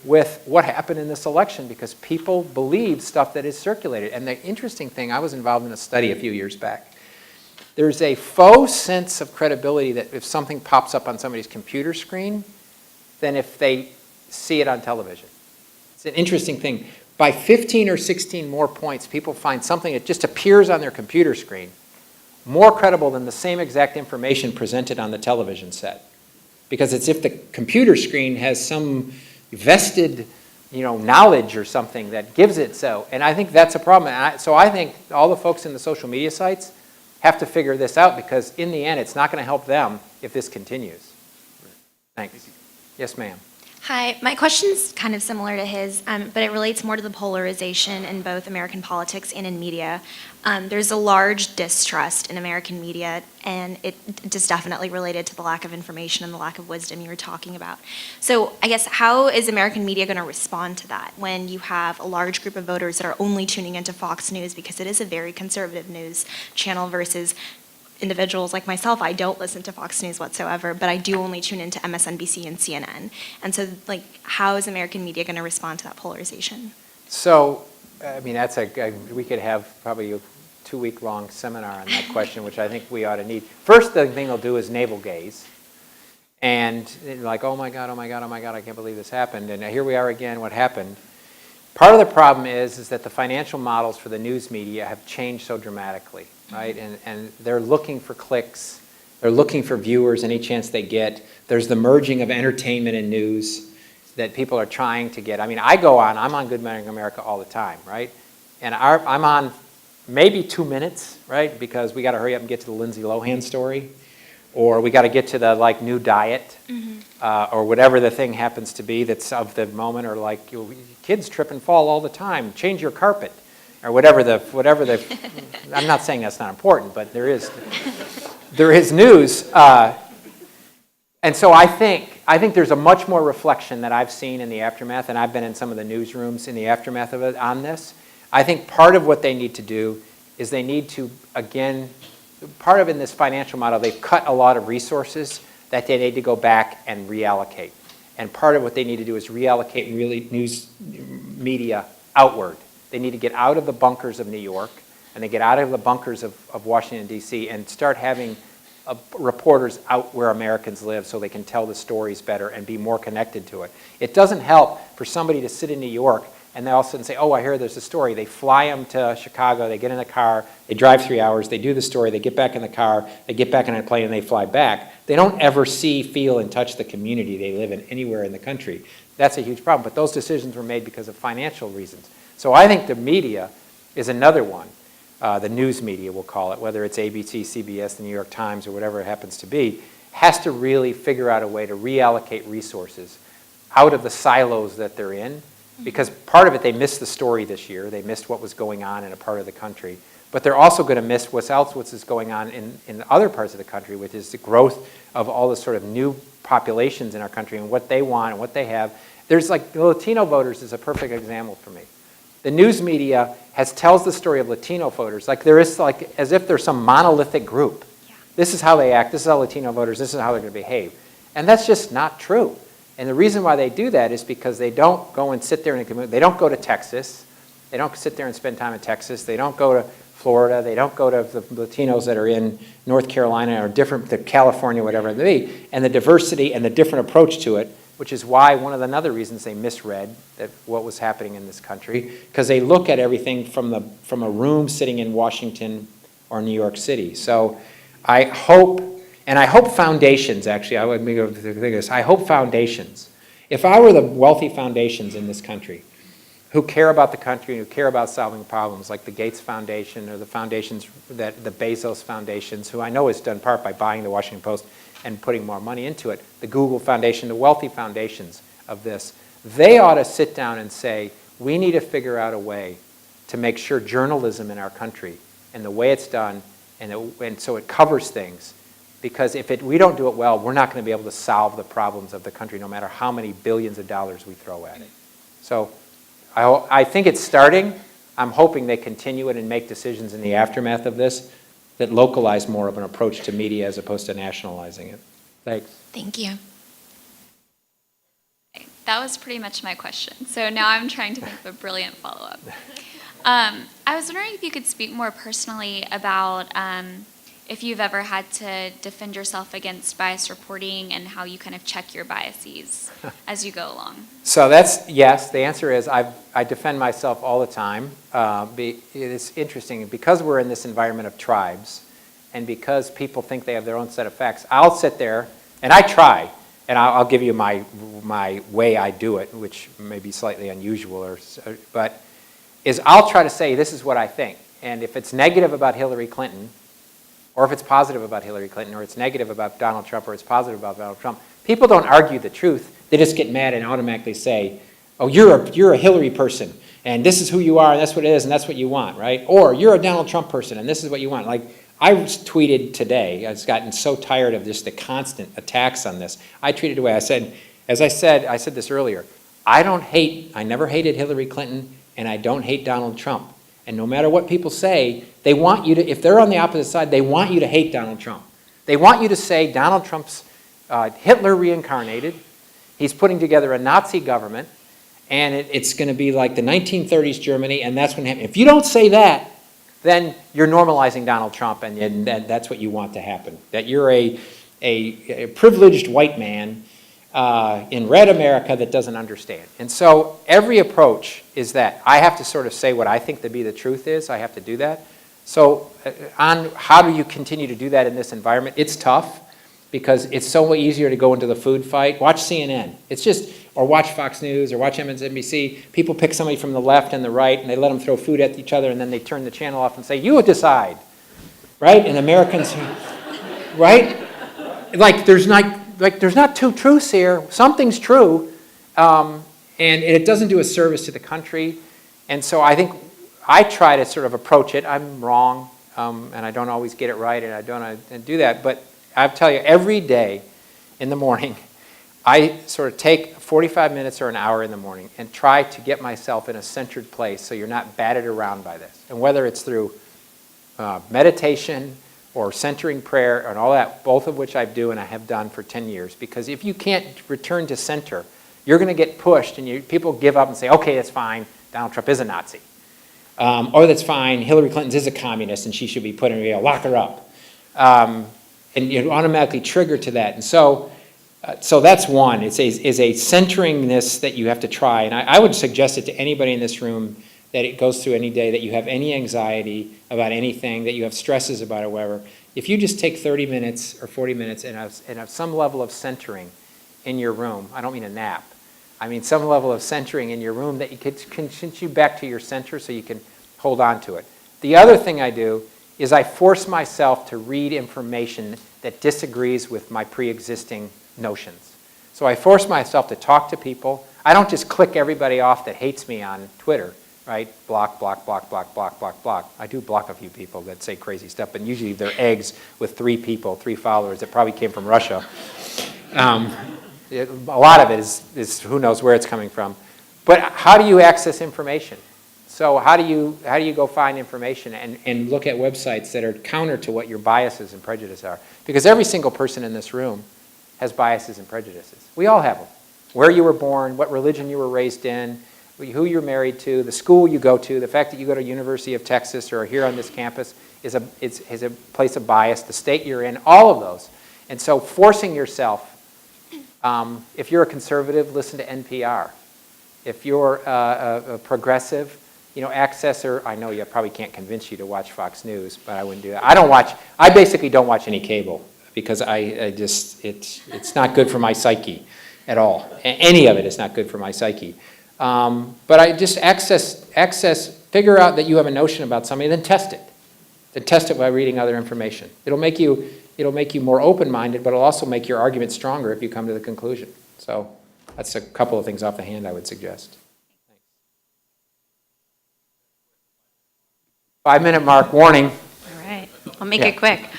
with what happened in this election because people believe stuff that is circulated. And the interesting thing, I was involved in a study a few years back. There's a faux sense of credibility that if something pops up on somebody's computer screen, than if they see it on television. It's an interesting thing. By 15 or 16 more points, people find something that just appears on their computer screen more credible than the same exact information presented on the television set. Because it's if the computer screen has some vested, knowledge or something that gives it so. And I think that's a problem. And so I think all the folks in the social media sites have to figure this out, because in the end, it's not going to help them if this continues. Thanks. Yes, ma'am. Hi, my question is kind of similar to his, but it relates more to the polarization in both American politics and in media. There's a large distrust in American media, and it is definitely related to the lack of information and the lack of wisdom you were talking about. So I guess, how is American media going to respond to that when you have a large group of voters that are only tuning into Fox News because it is a very conservative news channel versus individuals like myself? I don't listen to Fox News whatsoever, but I do only tune into MSNBC and CNN. And so, how is American media going to respond to that polarization? So, I mean, we could have probably a 2-week-long seminar on that question, which I think we ought to need. First thing they'll do is navel gaze. And like, oh my God, oh my God, oh my God, I can't believe this happened. And here we are again, what happened? Part of the problem is that the financial models for the news media have changed so dramatically, right? And they're looking for clicks. They're looking for viewers any chance they get. There's the merging of entertainment and news that people are trying to get. I mean, I'm on Good Morning America all the time, right? And I'm on maybe 2 minutes, right? Because we got to hurry up and get to the Lindsay Lohan story. Or we got to get to the new diet, or whatever the thing happens to be that's of the moment, or kids trip and fall all the time. Change your carpet, or whatever the. I'm not saying that's not important, but there is news, and so I think there's a much more reflection that I've seen in the aftermath, and I've been in some of the newsrooms in the aftermath of it on this. I think part of what they need to do is they need to again. Part of in this financial model, they've cut a lot of resources that they need to go back and reallocate. And part of what they need to do is reallocate news media outward. They need to get out of the bunkers of New York, and they get out of the bunkers of Washington, D.C., and start having reporters out where Americans live so they can tell the stories better and be more connected to it. It doesn't help for somebody to sit in New York and they all of a sudden say, oh, I hear there's a story. They fly them to Chicago, they get in a car, they drive 3 hours, they do the story, they get back in the car, they get back in a plane, and they fly back. They don't ever see, feel, and touch the community they live in anywhere in the country. That's a huge problem. But those decisions were made because of financial reasons. So I think the media is another one. The news media, we'll call it, whether it's ABC, CBS, the New York Times, or whatever it happens to be, has to really figure out a way to reallocate resources out of the silos that they're in. Because part of it, they missed the story this year. They missed what was going on in a part of the country. But they're also going to miss what is going on in other parts of the country, which is the growth of all the sort of new populations in our country and what they want and what they have. There's the Latino voters is a perfect example for me. The news media tells the story of Latino voters as if there's some monolithic group. Yeah. This is how they act. This is how Latino voters. This is how they're going to behave. And that's just not true. And the reason why they do that is because they don't go and sit there in a community. They don't go to Texas. They don't sit there and spend time in Texas. They don't go to Florida. They don't go to the Latinos that are in North Carolina or the California, whatever it may be. And the diversity and the different approach to it, which is why one of the other reasons they misread what was happening in this country, because they look at everything from a room sitting in Washington or New York City. So I hope foundations, actually, I hope foundations. If I were the wealthy foundations in this country who care about the country and who care about solving problems, like the Gates Foundation or the foundations, the Bezos Foundations, who I know is done part by buying the Washington Post and putting more money into it, the Google Foundation, the wealthy foundations of this, they ought to sit down and say, we need to figure out a way to make sure journalism in our country and the way it's done, and so it covers things. Because if we don't do it well, we're not going to be able to solve the problems of the country, no matter how many billions of dollars we throw at it. So I think it's starting. I'm hoping they continue it and make decisions in the aftermath of this that localize more of an approach to media as opposed to nationalizing it. Thanks. Thank you. That was pretty much my question. So now I'm trying to think of a brilliant follow-up. I was wondering if you could speak more personally about if you've ever had to defend yourself against biased reporting and how you kind of check your biases as you go along. So that's yes. The answer is I defend myself all the time. It's interesting because we're in this environment of tribes, and because people think they have their own set of facts, I'll sit there, and I try, and I'll give you my way I do it, which may be slightly unusual, but is I'll try to say, this is what I think. And if it's negative about Hillary Clinton, or if it's positive about Hillary Clinton, or it's negative about Donald Trump, or it's positive about Donald Trump, people don't argue the truth. They just get mad and automatically say, oh, you're a Hillary person, and this is who you are, and that's what it is, and that's what you want, right? Or you're a Donald Trump person, and this is what you want. Like, I tweeted today, I've gotten so tired of just the constant attacks on this. I tweeted away, I said this earlier, I never hated Hillary Clinton, and I don't hate Donald Trump. And no matter what people say, they want you to, if they're on the opposite side, they want you to hate Donald Trump. They want you to say Donald Trump's Hitler reincarnated, he's putting together a Nazi government, and it's going to be like the 1930s Germany, and that's what happened. If you don't say that, then you're normalizing Donald Trump, and that's what you want to happen. That you're a privileged white man in red America that doesn't understand. And so every approach is that. I have to sort of say what I think to be the truth is. I have to do that. So on how do you continue to do that in this environment? It's tough because it's so much easier to go into the food fight. Watch CNN. It's just, or watch Fox News or watch MSNBC. People pick somebody from the left and the right and they let them throw food at each other and then they turn the channel off and say, you decide, right? And Americans, right? Like there's not two truths here. Something's true, and it doesn't do a service to the country. And so I think I try to sort of approach it. I'm wrong, and I don't always get it right, and I don't do that. But I'll tell you, every day in the morning, I sort of take 45 minutes or an hour in the morning and try to get myself in a centered place so you're not battered around by this. And whether it's through meditation or centering prayer and all that, both of which I do and I have done for 10 years. Because if you can't return to center, you're going to get pushed and people give up and say, okay, that's fine, Donald Trump is a Nazi. Or that's fine, Hillary Clinton is a communist and she should be put in jail, lock her up. And you automatically trigger to that. And so that's one, it's a centeringness that you have to try. And I would suggest it to anybody in this room that it goes through any day, that you have any anxiety about anything, that you have stresses about it, whatever. If you just take 30 minutes or 40 minutes and have some level of centering in your room, I don't mean a nap, I mean some level of centering in your room that you can send you back to your center so you can hold on to it. The other thing I do is I force myself to read information that disagrees with my pre-existing notions. So I force myself to talk to people. I don't just click everybody off that hates me on Twitter, right? Block, block, block, block, block, block, block. I do block a few people that say crazy stuff, but usually they're eggs with 3 followers that probably came from Russia. A lot of it is who knows where it's coming from. But how do you access information? So how do you go find information and look at websites that are counter to what your biases and prejudices are? Because every single person in this room has biases and prejudices. We all have them. Where you were born, what religion you were raised in, who you're married to, the school you go to, the fact that you go to University of Texas or here on this campus is a place of bias, the state you're in, all of those. And so forcing yourself, if you're a conservative, listen to NPR. If you're a progressive, access, or I know you probably can't convince you to watch Fox News, but I wouldn't do that. I basically don't watch any cable because it's not good for my psyche at all. Any of it is not good for my psyche. But I just figure out that you have a notion about something, then test it. Then test it by reading other information. It'll make you more open-minded, but it'll also make your argument stronger if you come to the conclusion. So that's a couple of things off the hand I would suggest. 5-minute mark, warning. All right, I'll make Yeah. it quick.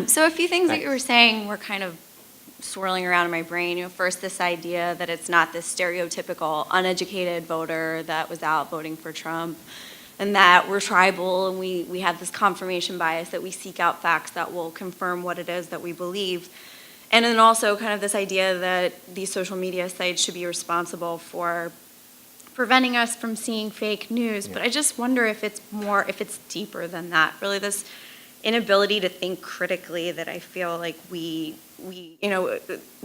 So a few things that you were saying were kind of swirling around in my brain. First, this idea that it's not this stereotypical uneducated voter that was out voting for Trump, and that we're tribal and we have this confirmation bias that we seek out facts that will confirm what it is that we believe. And then also kind of this idea that these social media sites should be responsible for preventing us from seeing fake news. But I just wonder if it's deeper than that. Really this inability to think critically that I feel like we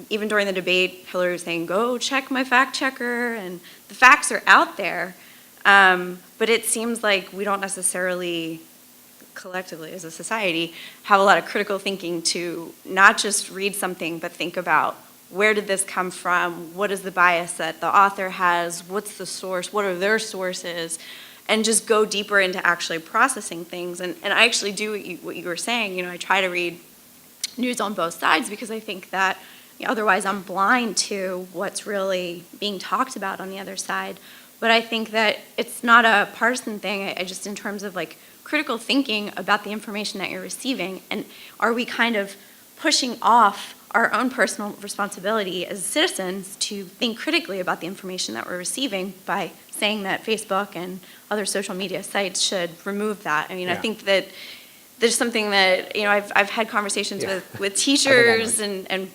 even during the debate, Hillary was saying, go check my fact checker, and the facts are out there. But it seems like we don't necessarily collectively as a society have a lot of critical thinking to not just read something, but think about where did this come from? What is the bias that the author has? What's the source? What are their sources? And just go deeper into actually processing things. And I actually do what you were saying. I try to read news on both sides because I think that otherwise I'm blind to what's really being talked about on the other side. But I think that it's not a partisan thing. I just, in terms of like critical thinking about the information that you're receiving, and are we kind of pushing off our own personal responsibility as citizens to think critically about the information that we're receiving by saying that Facebook and other social media sites should remove that? I mean, I think that there's something that, I've had conversations with teachers and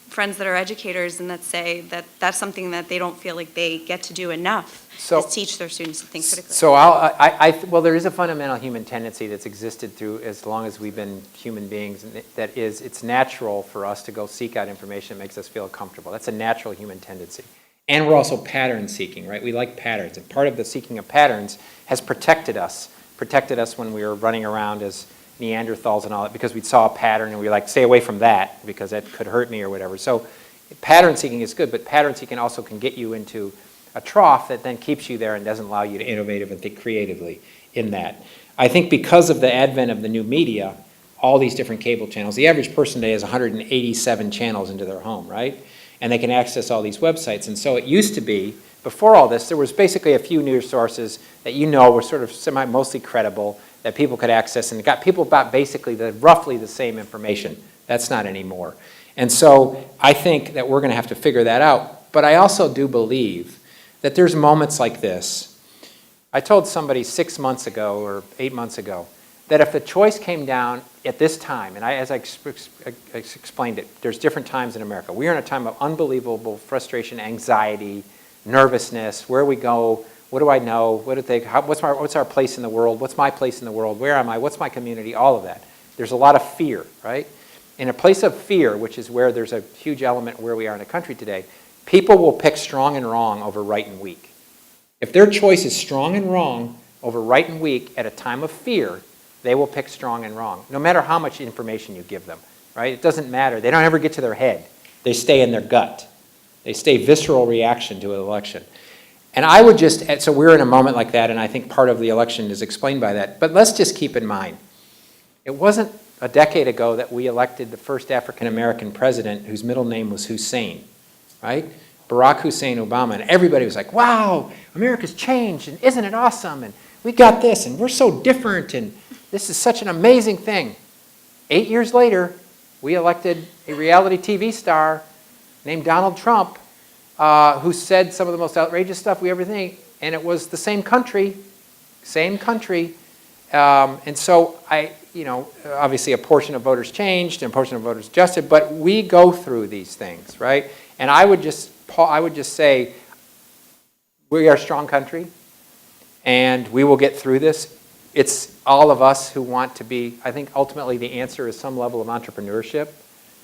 friends that are educators and that say that that's something that they don't feel like they get to do enough, is teach their students to think critically. So well, there is a fundamental human tendency that's existed through as long as we've been human beings, and that is, it's natural for us to go seek out information that makes us feel comfortable. That's a natural human tendency. And we're also pattern seeking, right? We like patterns, and part of the seeking of patterns has protected us when we were running around as Neanderthals and all that, because we saw a pattern and we were like, stay away from that because that could hurt me or whatever. So pattern seeking is good, but pattern seeking also can get you into a trough that then keeps you there and doesn't allow you to innovate and think creatively in that. I think because of the advent of the new media, all these different cable channels, the average person today has 187 channels into their home, right? And they can access all these websites. And so it used to be, before all this, there was basically a few news sources that were sort of mostly credible, that people could access, and it got people about basically roughly the same information. That's not anymore. And so I think that we're going to have to figure that out. But I also do believe that there's moments like this. I told somebody 6 months ago or 8 months ago that if the choice came down at this time, and as I explained it, there's different times in America. We are in a time of unbelievable frustration, anxiety, nervousness. Where we go? What do I know? What's our place in the world? What's my place in the world? Where am I? What's my community? All of that. There's a lot of fear, right? In a place of fear, which is where there's a huge element where we are in the country today, people will pick strong and wrong over right and weak. If their choice is strong and wrong over right and weak at a time of fear, they will pick strong and wrong, no matter how much information you give them, right? It doesn't matter. They don't ever get to their head. They stay in their gut. They stay visceral reaction to an election. And I would so we're in a moment like that, and I think part of the election is explained by that. But let's just keep in mind, it wasn't a decade ago that we elected the first African-American president whose middle name was Hussein, right? Barack Hussein Obama. And everybody was like, wow, America's changed, and isn't it awesome? And we got this, and we're so different, and this is such an amazing thing. 8 years later, we elected a reality TV star named Donald Trump, who said some of the most outrageous stuff we ever think, and it was the same country. And so obviously a portion of voters changed and a portion of voters adjusted, but we go through these things, right? And I would just say we are a strong country, and we will get through this. It's all of us who want to be, I think ultimately the answer is some level of entrepreneurship,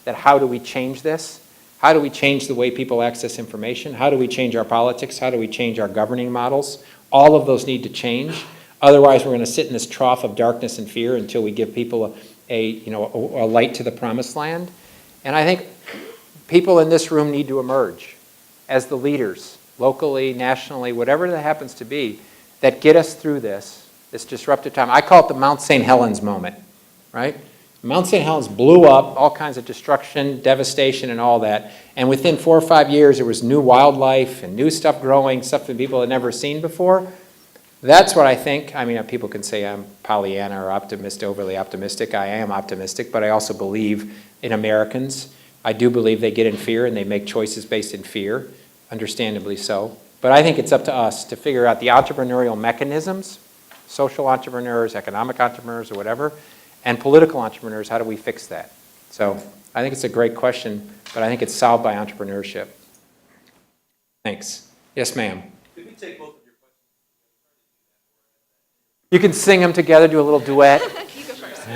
that how do we change this? How do we change the way people access information? How do we change our politics? How do we change our governing models? All of those need to change. Otherwise, we're going to sit in this trough of darkness and fear until we give people a light to the promised land. And I think people in this room need to emerge as the leaders, locally, nationally, whatever that happens to be, that get us through this disruptive time. I call it the Mount St. Helens moment, right? Mount St. Helens blew up, all kinds of destruction, devastation, and all that. And within 4 or 5 years, there was new wildlife and new stuff growing, stuff that people had never seen before. That's what I think. I mean, people can say I'm Pollyanna or overly optimistic. I am optimistic, but I also believe in Americans. I do believe they get in fear and they make choices based in fear, understandably so. But I think it's up to us to figure out the entrepreneurial mechanisms, social entrepreneurs, economic entrepreneurs, or whatever, and political entrepreneurs. How do we fix that? So I think it's a great question, but I think it's solved by entrepreneurship. Thanks. Yes, ma'am. Could we take both of your questions? You can sing them together, do a little duet. You go first.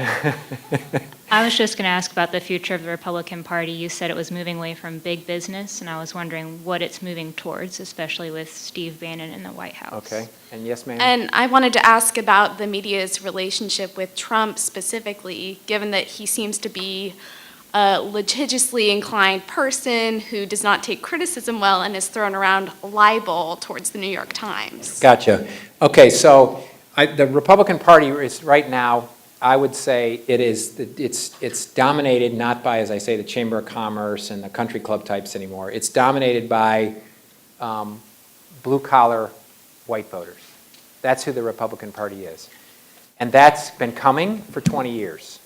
I was just going to ask about the future of the Republican Party. You said it was moving away from big business, and I was wondering what it's moving towards, especially with Steve Bannon in the White House. Okay, and yes, ma'am? And I wanted to ask about the media's relationship with Trump specifically, given that he seems to be a litigiously inclined person who does not take criticism well and has thrown around libel towards the New York Times. Gotcha. Okay, so the Republican Party is right now, I would say it's dominated not by, as I say, the Chamber of Commerce and the country club types anymore. It's dominated by blue-collar white voters. That's who the Republican Party is. And that's been coming for 20 years.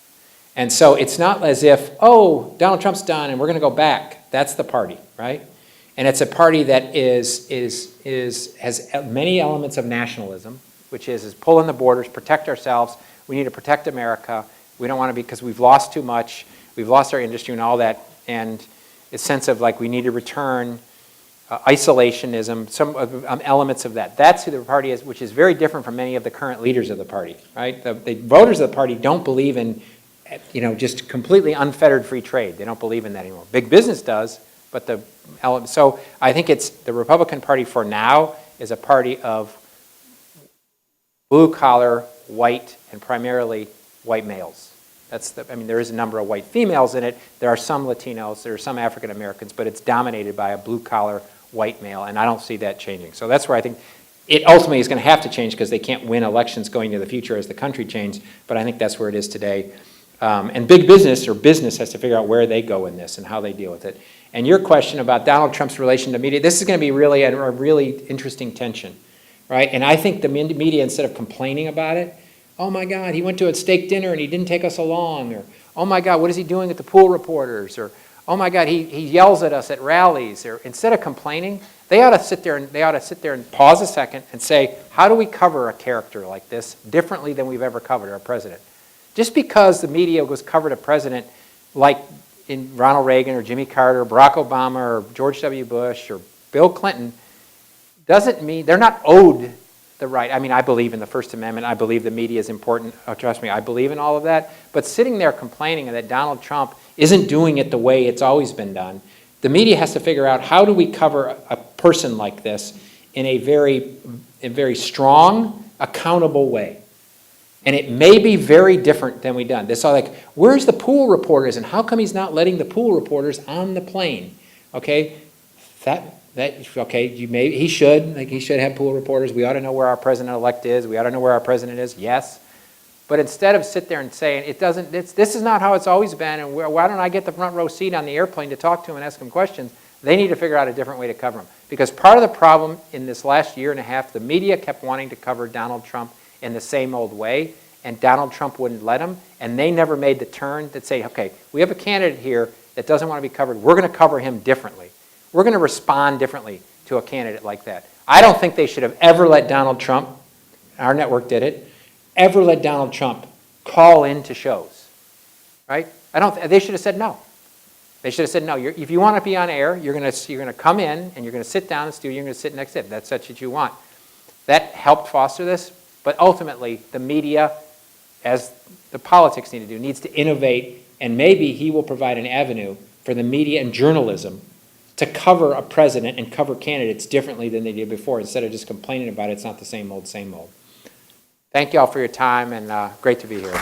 And so it's not as if, oh, Donald Trump's done and we're going to go back. That's the party, right? And it's a party that has many elements of nationalism, which is pull in the borders, protect ourselves. We need to protect America. We don't want to be, because we've lost too much. We've lost our industry and all that. And a sense of like we need to return, isolationism, some elements of that. That's who the party is, which is very different from many of the current leaders of the party, right? The voters of the party don't believe in, just completely unfettered free trade. They don't believe in that anymore. Big business does, but so I think it's the Republican Party for now is a party of blue-collar, white, and primarily white males. There is a number of white females in it. There are some Latinos, there are some African Americans, but it's dominated by a blue-collar white male, and I don't see that changing. So that's where I think it ultimately is going to have to change because they can't win elections going into the future as the country changes, but I think that's where it is today. And big business or business has to figure out where they go in this and how they deal with it. And your question about Donald Trump's relation to media, this is going to be really a really interesting tension, right? And I think the media, instead of complaining about it, oh my God, he went to a steak dinner and he didn't take us along, or oh my God, what is he doing at the pool reporters, or oh my God, he yells at us at rallies, or instead of complaining, they ought to sit there and pause a second and say, how do we cover a character like this differently than we've ever covered our president? Just because the media was covered a president like in Ronald Reagan or Jimmy Carter, or Barack Obama or George W. Bush or Bill Clinton doesn't mean they're not owed the right. I mean, I believe in the First Amendment. I believe the media is important. Oh, trust me, I believe in all of that. But sitting there complaining that Donald Trump isn't doing it the way it's always been done, the media has to figure out how do we cover a person like this in a very strong, accountable way. And it may be very different than we've done. This all like, where's the pool reporters and how come he's not letting the pool reporters on the plane? Okay, he should have pool reporters. We ought to know where our president-elect is. We ought to know where our president is. Yes, but instead of sit there and saying this is not how it's always been, and why don't I get the front row seat on the airplane to talk to him and ask him questions? They need to figure out a different way to cover him, because part of the problem in this last year and a half, the media kept wanting to cover Donald Trump in the same old way, and Donald Trump wouldn't let them, and they never made the turn that say, okay, we have a candidate here that doesn't want to be covered. We're going to cover him differently. We're going to respond differently to a candidate like that. I don't think they should have ever let Donald Trump, our network did it, ever let Donald Trump call into shows, right? They should have said no. They should have said no. If you want to be on air, you're going to come in and you're going to sit down in the studio. You're going to sit next to it. That's what you want. That helped foster this, but ultimately the media, as the politics need to do, needs to innovate, and maybe he will provide an avenue for the media and journalism to cover a president and cover candidates differently than they did before. Instead of just complaining about it, it's not the same old, same old. Thank you all for your time, and great to be here.